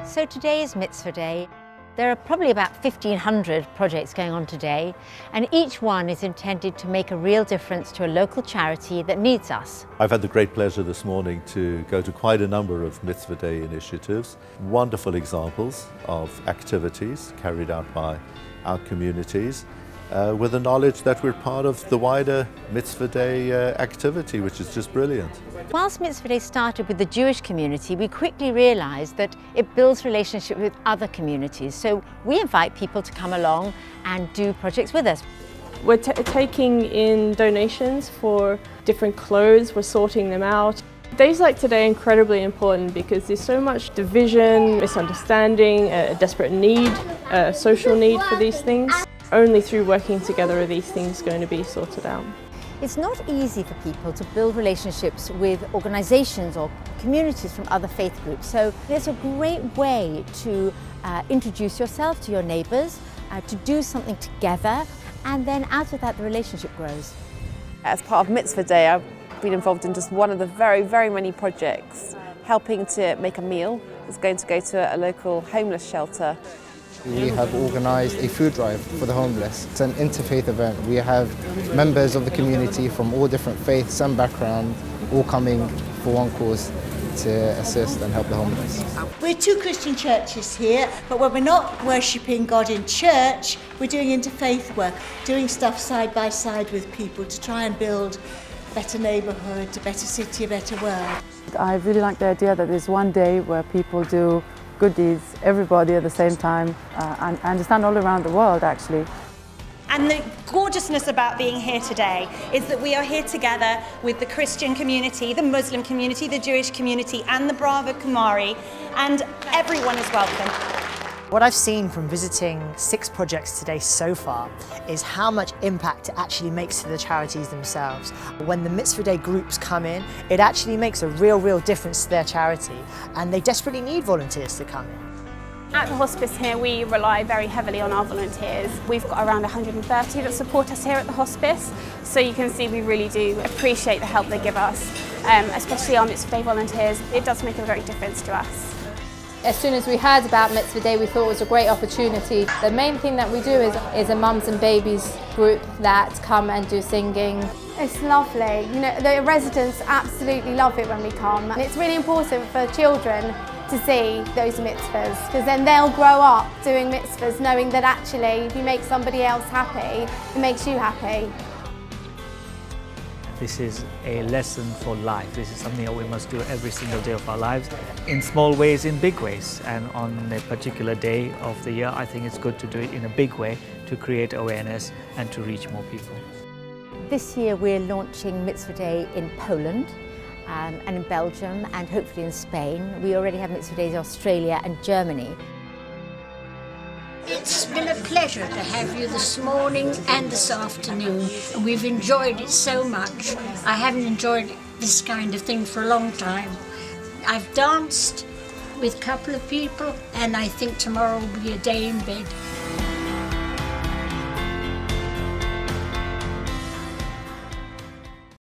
So today is Mitzvah Day. There are probably about 1,500 projects going on today, and each one is intended to make a real difference to a local charity that needs us. I've had the great pleasure this morning to go to quite a number of Mitzvah Day initiatives, wonderful examples of activities carried out by our communities, with the knowledge that we're part of the wider Mitzvah Day activity, which is just brilliant. Whilst Mitzvah Day started with the Jewish community, we quickly realised that it builds relationships with other communities. So we invite people to come along and do projects with us. We're taking in donations for different clothes, we're sorting them out. Days like today are incredibly important because there's so much division, misunderstanding, a desperate need, a social need for these things. Only through working together are these things going to be sorted out. It's not easy for people to build relationships with organisations or communities from other faith groups. So it's a great way to introduce yourself to your neighbours, to do something together, and then out of that the relationship grows. As part of Mitzvah Day, I've been involved in just one of the very, very many projects, helping to make a meal. It's going to go to a local homeless shelter. We have organised a food drive for the homeless. It's an interfaith event. We have members of the community from all different faiths and backgrounds all coming for one cause to assist and help the homeless. We're two Christian churches here, but when we're not worshipping God in church, we're doing interfaith work, doing stuff side by side with people to try and build a better neighbourhood, a better city, a better world. I really like the idea that there's one day where people do good deeds, everybody at the same time, and I understand all around the world actually. And the gorgeousness about being here today is that we are here together with the Christian community, the Muslim community, the Jewish community and the Brava Kumari, and everyone is welcome. What I've seen from visiting 6 projects today so far is how much impact it actually makes to the charities themselves. When the Mitzvah Day groups come in, it actually makes a real difference to their charity, and they desperately need volunteers to come in. At the hospice here, we rely very heavily on our volunteers. We've got around 130 that support us here at the hospice, so you can see we really do appreciate the help they give us, especially our Mitzvah Day volunteers. It does make a great difference to us. As soon as we heard about Mitzvah Day, we thought it was a great opportunity. The main thing that we do is a mums and babies group that come and do singing. It's lovely. You know, the residents absolutely love it when we come. And it's really important for children to see those mitzvahs, because then they'll grow up doing mitzvahs knowing that actually if you make somebody else happy, it makes you happy. This is a lesson for life. This is something that we must do every single day of our lives, in small ways, in big ways. And on a particular day of the year, I think it's good to do it in a big way to create awareness and to reach more people. This year we're launching Mitzvah Day in Poland and in Belgium and hopefully in Spain. We already have Mitzvah Days in Australia and Germany. It's been a pleasure to have you this morning and this afternoon. We've enjoyed it so much. I haven't enjoyed this kind of thing for a long time. I've danced with a couple of people, and I think tomorrow will be a day in bed.